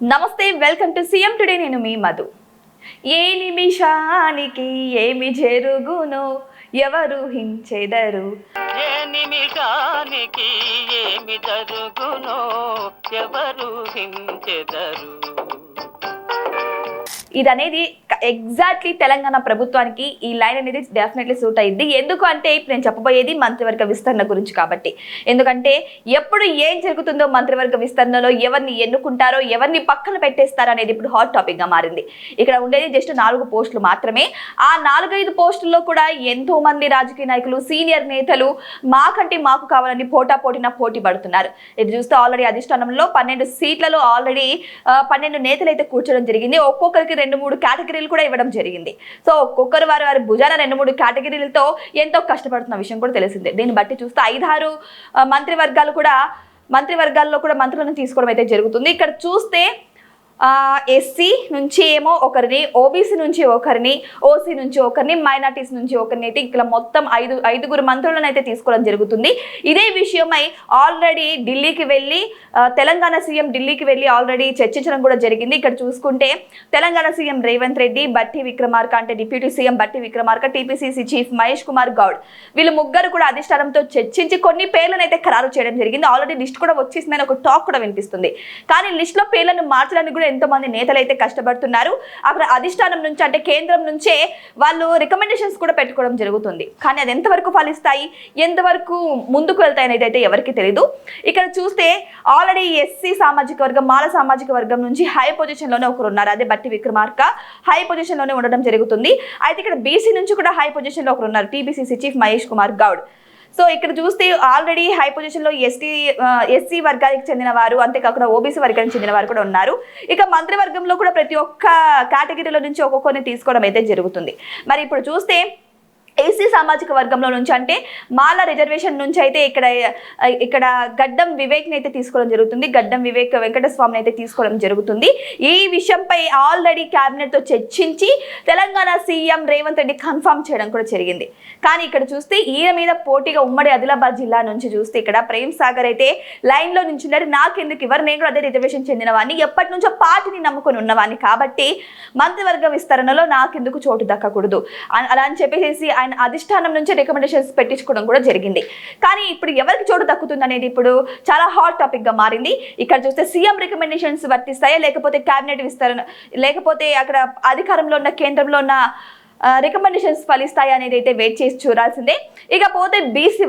నమస్తే, welcome to CM today. నేను మీ మధు. ఏ నిమిషానికి ఏమి జరుగునో ఎవరు హించెదరు. ఏ నిమిషానికి ఏమి జరుగునో ఎవరు హించెదరు. ఇది అనేది ఎగ్జాక్ట్లీ తెలంగాణ ప్రభుత్వానికి ఈ లైన్ అనేది డెఫినెట్లీ సూట్ అయ్యింది. ఎందుకు అంటే ఇప్పుడు నేను చెప్పబోయేది మంత్రివర్గ విస్తరణ గురించి కాబట్టి. ఎందుకంటే ఎప్పుడు ఏం జరుగుతుందో మంత్రివర్గ విస్తరణలో ఎవరిని ఎన్నుకుంటారో ఎవరిని పక్కన పెట్టేస్తారో అనేది ఇప్పుడు హాట్ టాపిక్ గా మారింది. ఇక్కడ ఉండేది జస్ట్ 4 పోస్టులు మాత్రమే. ఆ 4-5 పోస్టుల్లో కూడా ఎంతో మంది రాజకీయ నాయకులు, సీనియర్ నేతలు మాకు కావాలని పోటీ పడుతున్నారు. ఇది చూస్తే ఆల్రెడీ అధిష్టానంలో 12 సీట్లలో ఆల్రెడీ 12 నేతలు అయితే కూర్చోవడం జరిగింది. ఒక్కొక్కరికి 2-3 కేటగిరీలు కూడా ఇవ్వడం జరిగింది. సో ఒక్కొక్కరు వారి భుజాన 2-3 కేటగిరీలతో ఎంతో కష్టపడుతున్న విషయం కూడా తెలిసిందే. దీన్ని బట్టి చూస్తే 5-6 మంత్రివర్గాల్లో కూడా మంత్రులను తీసుకోవడం అయితే జరుగుతుంది. ఇక్కడ చూస్తే ఎస్సీ నుంచి ఏమో ఒకరిని, ఓబీసీ నుంచి ఒకరిని, ఓసీ నుంచి ఒకరిని, మైనార్టీస్ నుంచి ఒకరిని అయితే ఇక్కడ మొత్తం 5 మంత్రులను అయితే తీసుకోవడం జరుగుతుంది. ఇదే విషయమై ఆల్రెడీ ఢిల్లీకి వెళ్ళి తెలంగాణ సీఎం ఢిల్లీకి వెళ్ళి ఆల్రెడీ చర్చించడం కూడా జరిగింది. ఇక్కడ చూసుకుంటే తెలంగాణ సీఎం రేవంత్ రెడ్డి, బట్టి విక్రమార్క అంటే డిప్యూటీ సీఎం బట్టి విక్రమార్క, టీపీసీసీ చీఫ్ మహేష్ కుమార్ గౌడ్, వీళ్ళు ముగ్గురు కూడా అధిష్టానంతో చర్చించి కొన్ని పేర్లను అయితే ఖరారు చేయడం జరిగింది. ఆల్రెడీ లిస్ట్ కూడా వచ్చేసిందని ఒక టాక్ కూడా వినిపిస్తుంది. కానీ లిస్ట్ లో పేర్లను మార్చడానికి కూడా ఎంతో మంది నేతలు అయితే కష్టపడుతున్నారు. అక్కడ అధిష్టానం నుంచి అంటే కేంద్రం నుంచే వాళ్ళు రికమెండేషన్స్ కూడా పెట్టుకోవడం జరుగుతుంది. కానీ అది ఎంతవరకు ఫలిస్తాయి, ఎంతవరకు ముందుకు వెళ్తాయి అనేది అయితే ఎవరికి తెలియదు. ఇక్కడ చూస్తే ఆల్రెడీ ఎస్సీ సామాజిక వర్గం, మాల సామాజిక వర్గం నుంచి హై పొజిషన్ లోనే ఒకరు ఉన్నారు. అదే బట్టి విక్రమార్క హై పొజిషన్ లోనే ఉండడం జరుగుతుంది. అయితే ఇక్కడ బీసీ నుంచి కూడా హై పొజిషన్ లో ఒకరు ఉన్నారు, TPCC chief Mahesh Kumar Goud. So ఇక్కడ చూస్తే ఆల్రెడీ హై పొజిషన్ లో ఎస్సీ వర్గానికి చెందిన వారు, అంతేకాకుండా ఓబీసీ వర్గానికి చెందిన వారు కూడా ఉన్నారు. ఇక మంత్రివర్గంలో కూడా ప్రతి ఒక్క కేటగిరీలో నుంచి ఒక్కొక్కరిని తీసుకోవడం అయితే జరుగుతుంది. మరి ఇప్పుడు చూస్తే ఎస్సీ సామాజిక వర్గంలో నుంచి అంటే మాల రిజర్వేషన్ నుంచి అయితే ఇక్కడ గడ్డం వివేక్ని అయితే తీసుకోవడం జరుగుతుంది. గడ్డం వివేక్ వెంకటస్వామిని అయితే తీసుకోవడం జరుగుతుంది. ఈ విషయంపై ఆల్రెడీ క్యాబినెట్ తో చర్చించి తెలంగాణ సీఎం రేవంత్ రెడ్డి కన్ఫర్మ్ చేయడం కూడా జరిగింది. కానీ ఇక్కడ చూస్తే ఈయన మీద పోటీగా ఉమ్మడి ఆదిలాబాద్ జిల్లా నుంచి చూస్తే ఇక్కడ ప్రేమ్ సాగర్ అయితే లైన్ లో నుంచి ఉన్నారు. నాకెందుకు ఇవ్వరు, నేను కూడా అదే రిజర్వేషన్ చెందిన వాడిని, ఎప్పటి నుంచో పార్టీని నమ్ముకొని ఉన్నవాడిని, కాబట్టి మంత్రివర్గ విస్తరణలో నాకెందుకు చోటు దక్కకూడదు అలా అని చెప్పేసి ఆయన అధిష్టానం నుంచి రికమెండేషన్స్ పెట్టించుకోవడం కూడా జరిగింది. కానీ ఇప్పుడు ఎవరికి చోటు దక్కుతుంది అనేది ఇప్పుడు చాలా హాట్ టాపిక్ గా మారింది. ఇక్కడ చూస్తే సీఎం రికమెండేషన్స్ వర్తిస్తాయా, లేకపోతే కేబినెట్ విస్తరణ, లేకపోతే అక్కడ అధికారంలో ఉన్న కేంద్రంలో ఉన్న రికమెండేషన్స్ ఫలిస్తాయా అనేది అయితే వెయిట్ చేసి చూడాల్సిందే. ఇకపోతే బీసీ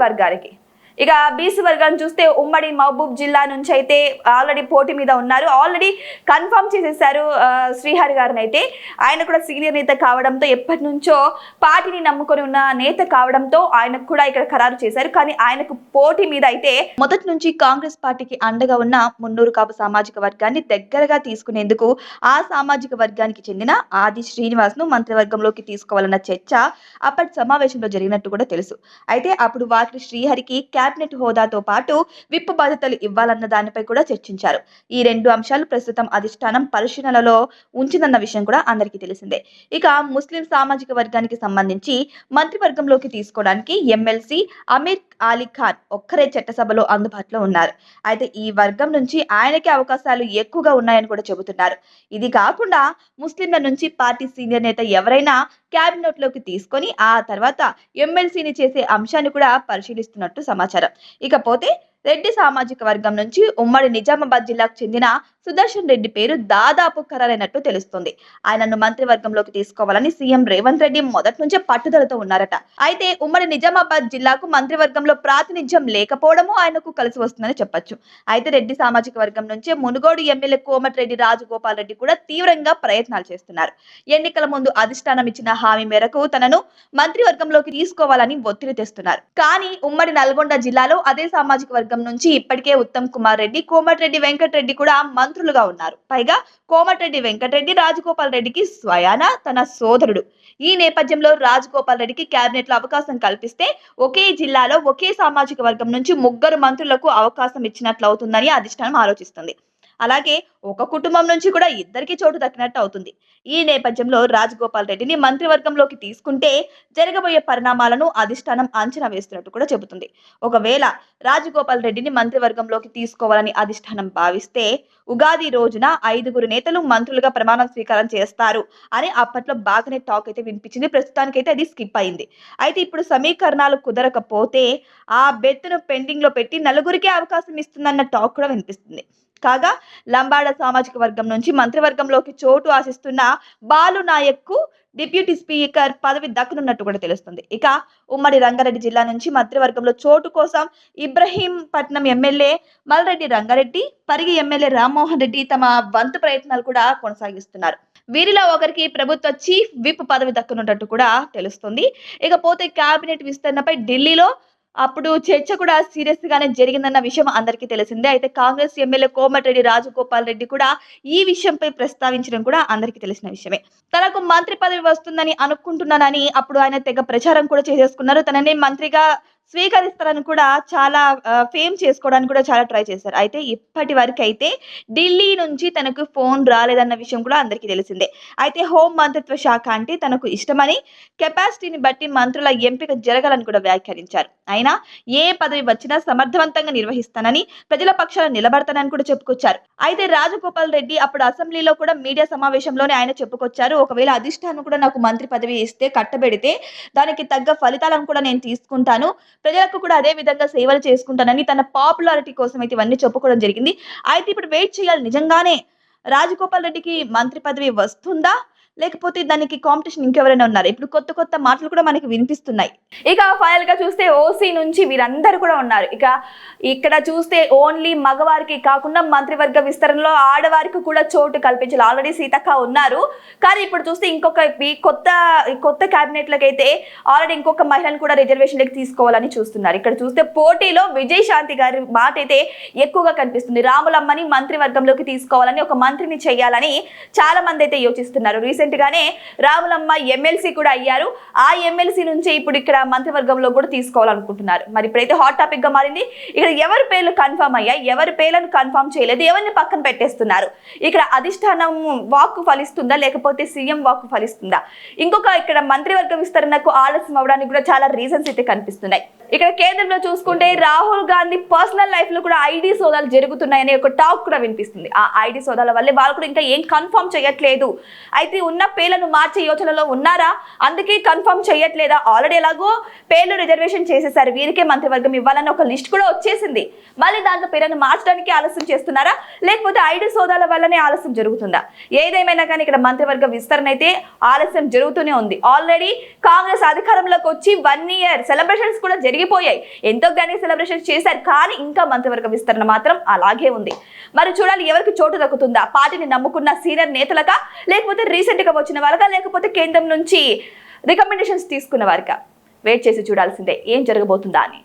వర్గాన్ని చూస్తే ఉమ్మడి మహబూబ్ జిల్లా నుంచి అయితే ఆల్రెడీ పోటీ మీద ఉన్నారు. ఆల్రెడీ కన్ఫర్మ్ చేసేసారు శ్రీహరి గారిని అయితే. ఆయన కూడా సీనియర్ నేత కావడంతో, ఎప్పటి నుంచో పార్టీని నమ్ముకొని ఉన్న నేత కావడంతో ఆయనకు కూడా ఇక్కడ ఖరారు చేశారు. కానీ ఆయనకు పోటీ మీద అయితే మొదటి నుంచి కాంగ్రెస్ పార్టీకి అండగా ఉన్న మున్నూరు కాపు సామాజిక వర్గాన్ని దగ్గరగా తీసుకునేందుకు ఆ సామాజిక వర్గానికి చెందిన ఆది శ్రీనివాస్ ను మంత్రివర్గంలోకి తీసుకోవాలన్న చర్చ అప్పటి సమావేశంలో జరిగినట్టు కూడా తెలుసు. అయితే అప్పుడు వారి శ్రీహరికి కేబినెట్ హోదాతో పాటు విప్ బాధ్యతలు ఇవ్వాలన్న దానిపై కూడా చర్చించారు. ఈ 2 అంశాలు ప్రస్తుతం అధిష్టానం పరిశీలనలో ఉంచిందన్న విషయం కూడా అందరికీ తెలిసిందే. ఇక ముస్లిం సామాజిక వర్గానికి సంబంధించి మంత్రివర్గంలోకి తీసుకోవడానికి ఎమ్మెల్సీ అమీర్ అలీ ఖాన్ ఒక్కరే చట్టసభలో అందుబాటులో ఉన్నారు. అయితే ఈ వర్గం నుంచి ఆయనకే అవకాశాలు ఎక్కువగా ఉన్నాయని కూడా చెబుతున్నారు. ఇది కాకుండా ముస్లింల నుంచి పార్టీ సీనియర్ నేత ఎవరైనా కేబినెట్ లోకి తీసుకొని ఆ తర్వాత ఎమ్మెల్సీని చేసే అంశాన్ని కూడా పరిశీలిస్తున్నట్టు సమాచారం. ఇకపోతే రెడ్డి సామాజిక వర్గం నుంచి ఉమ్మడి నిజామాబాద్ జిల్లాకు చెందిన సుదర్శన్ రెడ్డి పేరు దాదాపు ఖరారైనట్టు తెలుస్తుంది. ఆయనను మంత్రివర్గంలోకి తీసుకోవాలని సీఎం రేవంత్ రెడ్డి మొదటి నుంచే పట్టుదలతో ఉన్నారట. అయితే ఉమ్మడి నిజామాబాద్ జిల్లాకు మంత్రివర్గంలో ప్రాతినిధ్యం లేకపోవడము ఆయనకు కలిసి వస్తుందని చెప్పొచ్చు. అయితే రెడ్డి సామాజిక వర్గం నుంచే మునుగోడు ఎమ్మెల్యే కోమటిరెడ్డి రాజగోపాల్ రెడ్డి కూడా తీవ్రంగా ప్రయత్నాలు చేస్తున్నారు. ఎన్నికల ముందు అధిష్టానం ఇచ్చిన హామీ మేరకు తనను మంత్రివర్గంలోకి తీసుకోవాలని ఒత్తిడి తెస్తున్నారు. కానీ ఉమ్మడి నల్గొండ జిల్లాలో అదే సామాజిక వర్గం నుంచి ఇప్పటికే ఉత్తమ్ కుమార్ రెడ్డి, కోమటిరెడ్డి వెంకటరెడ్డి కూడా మంత్రులుగా ఉన్నారు. పైగా కోమటిరెడ్డి వెంకటరెడ్డి రాజగోపాల్ రెడ్డికి స్వయాన తన సోదరుడు. ఈ నేపథ్యంలో రాజగోపాల్ రెడ్డికి కేబినెట్ లో అవకాశం కల్పిస్తే ఒకే జిల్లాలో ఒకే సామాజిక వర్గం నుంచి 3 మంత్రులకు అవకాశం ఇచ్చినట్లు అవుతుందని అధిష్టానం ఆలోచిస్తుంది. అలాగే ఒక కుటుంబం నుంచి కూడా ఇద్దరికి చోటు దక్కినట్టు అవుతుంది. ఈ నేపథ్యంలో రాజగోపాల్ రెడ్డిని మంత్రివర్గంలోకి తీసుకుంటే జరగబోయే పరిణామాలను అధిష్టానం అంచనా వేస్తున్నట్టు కూడా చెబుతుంది. ఒకవేళ రాజగోపాల్ రెడ్డిని మంత్రివర్గంలోకి తీసుకోవాలని అధిష్టానం భావిస్తే ఉగాది రోజున 5 నేతలు మంత్రులుగా ప్రమాణ స్వీకారం చేస్తారు అని అప్పట్లో బాగానే టాక్ అయితే వినిపించింది. ప్రస్తుతానికైతే అది స్కిప్ అయింది. అయితే ఇప్పుడు సమీకరణాలు కుదరకపోతే ఆ బెత్తును పెండింగ్ లో పెట్టి నలుగురికే అవకాశం ఇస్తుందన్న టాక్ కూడా వినిపిస్తుంది. కాగా లంబాడ సామాజిక వర్గం నుంచి మంత్రివర్గంలోకి చోటు ఆశిస్తున్న బాలు నాయక్ కు డిప్యూటీ స్పీకర్ పదవి దక్కనున్నట్టు కూడా తెలుస్తుంది. ఇక ఉమ్మడి రంగారెడ్డి జిల్లా నుంచి మంత్రివర్గంలో చోటు కోసం ఇబ్రహీంపట్నం ఎమ్మెల్యే మల్రెడ్డి రంగారెడ్డి, పరిగి ఎమ్మెల్యే రామ్మోహన్ రెడ్డి తమ వంతు ప్రయత్నాలు కూడా కొనసాగిస్తున్నారు. వీరిలో ఒకరికి ప్రభుత్వ చీఫ్ విప్ పదవి దక్కనున్నట్టు కూడా తెలుస్తుంది. ఇకపోతే కేబినెట్ విస్తరణపై ఢిల్లీలో అప్పుడు చర్చ కూడా సీరియస్ గానే జరిగిందన్న విషయం అందరికీ తెలిసిందే. అయితే కాంగ్రెస్ ఎమ్మెల్యే కోమటిరెడ్డి రాజగోపాల్ రెడ్డి కూడా ఈ విషయంపై ప్రస్తావించడం కూడా అందరికీ తెలిసిన విషయమే. తనకు మంత్రి పదవి వస్తుందని అనుకుంటున్నానని అప్పుడు ఆయన తెగ ప్రచారం కూడా చేసేసుకున్నారు. తనని మంత్రిగా స్వీకరిస్తారని కూడా చాలా ఫేమ్ చేసుకోవడానికి కూడా చాలా ట్రై చేశారు. అయితే ఇప్పటి వరకు అయితే ఢిల్లీ నుంచి తనకు ఫోన్ రాలేదన్న విషయం కూడా అందరికీ తెలిసిందే. అయితే హోం మంత్రిత్వ శాఖ అంటే తనకు ఇష్టమని, కెపాసిటీని బట్టి మంత్రుల ఎంపిక జరగాలని కూడా వ్యాఖ్యానించారు. అయినా ఏ పదవి వచ్చినా సమర్థవంతంగా నిర్వహిస్తానని, ప్రజల పక్షాన నిలబడతానని కూడా చెప్పుకొచ్చారు. అయితే రాజగోపాల్ రెడ్డి అప్పుడు అసెంబ్లీలో కూడా మీడియా సమావేశంలోనే ఆయన చెప్పుకొచ్చారు, ఒకవేళ అధిష్టానం కూడా నాకు మంత్రి పదవి ఇస్తే కట్టబెడితే దానికి తగ్గ ఫలితాలను కూడా నేను తీసుకుంటాను, ప్రజలకు కూడా అదే విధంగా సేవలు చేసుకుంటానని తన పాపులారిటీ కోసం అయితే ఇవన్నీ చెప్పుకోవడం జరిగింది. అయితే ఇప్పుడు వెయిట్ చేయాలి, నిజంగానే రాజగోపాల్ రెడ్డికి మంత్రి పదవి వస్తుందా లేకపోతే దానికి కాంపిటీషన్ ఇంకెవరైనా ఉన్నారు? ఇప్పుడు కొత్త కొత్త మాటలు కూడా మనకి వినిపిస్తున్నాయి. ఇక ఫైనల్ గా చూస్తే ఓసీ నుంచి వీరందరూ కూడా ఉన్నారు. ఇక ఇక్కడ చూస్తే ఓన్లీ మగవారికి కాకుండా మంత్రివర్గ విస్తరణలో ఆడవారికి కూడా చోటు కల్పించాలి. ఆల్రెడీ సీతక్క ఉన్నారు, కానీ ఇప్పుడు చూస్తే ఇంకొక కొత్త క్యాబినెట్ లకైతే ఆల్రెడీ ఇంకొక మహిళను కూడా రిజర్వేషన్ లకి తీసుకోవాలని చూస్తున్నారు. ఇక్కడ చూస్తే పోటీలో విజయ్ శాంతి గారి మాట అయితే ఎక్కువగా కనిపిస్తుంది. రాములమ్మని మంత్రివర్గంలోకి తీసుకోవాలని, ఒక మంత్రిని చేయాలని చాలా మంది అయితే యోచిస్తున్నారు. రీసెంట్ గానే రాములమ్మ ఎమ్మెల్సీ కూడా అయ్యారు. ఆ ఎమ్మెల్సీ నుంచి ఇప్పుడు ఇక్కడ మంత్రివర్గంలో కూడా తీసుకోవాలనుకుంటున్నారు. మరి ఇప్పుడైతే హాట్ టాపిక్ గా మారింది. ఇక్కడ ఎవరి పేర్లు కన్ఫర్మ్ అయ్యాయి, ఎవరి పేర్లను కన్ఫర్మ్ చేయలేదు, ఎవరిని పక్కన పెట్టేస్తున్నారు? ఇక్కడ అధిష్టానం వాక్కు ఫలిస్తుందా లేకపోతే సీఎం వాక్కు ఫలిస్తుందా? ఇంకొక ఇక్కడ మంత్రివర్గ విస్తరణకు ఆలస్యం అవడానికి కూడా చాలా రీజన్స్ అయితే కనిపిస్తున్నాయి. ఇక్కడ కేంద్రంలో చూసుకుంటే రాహుల్ గాంధీ పర్సనల్ లైఫ్ లో కూడా ఐడి సోదాలు జరుగుతున్నాయనే ఒక టాక్ కూడా వినిపిస్తుంది. ఆ ఐడి సోదాల వల్లే వాళ్ళు కూడా ఇంకా ఏం కన్ఫర్మ్ చేయట్లేదు. అయితే ఉన్న పేర్లను మార్చే యోచనలో ఉన్నారా, అందుకే కన్ఫర్మ్ చేయట్లేదా? ఆల్రెడీ ఎలాగో పేర్లు రిజర్వేషన్ చేసేసారు, వీరికే మంత్రివర్గం ఇవ్వాలని ఒక లిస్ట్ కూడా వచ్చేసింది. మళ్ళీ దాంట్లో పేర్లను మార్చడానికి ఆలస్యం చేస్తున్నారా లేకపోతే ఐడి సోదాల వల్లనే ఆలస్యం జరుగుతుందా? ఏదేమైనా కానీ ఇక్కడ మంత్రివర్గ విస్తరణ అయితే ఆలస్యం జరుగుతూనే ఉంది. ఆల్రెడీ కాంగ్రెస్ అధికారంలోకి వచ్చి 1 year సెలబ్రేషన్స్ కూడా జరిగిపోయాయి. ఎంతో గానీ సెలబ్రేషన్స్ చేశారు, కానీ ఇంకా మంత్రివర్గ విస్తరణ మాత్రం అలాగే ఉంది. మరి చూడాలి ఎవరికి చోటు దక్కుతుందా? పార్టీని నమ్ముకున్న సీనియర్ నేతలకా లేకపోతే రీసెంట్ గా వచ్చిన వాళ్ళకా లేకపోతే కేంద్రం నుంచి రికమెండేషన్స్ తీసుకున్న వారికా? వెయిట్ చేసి చూడాల్సిందే ఏం జరగబోతుందా అని.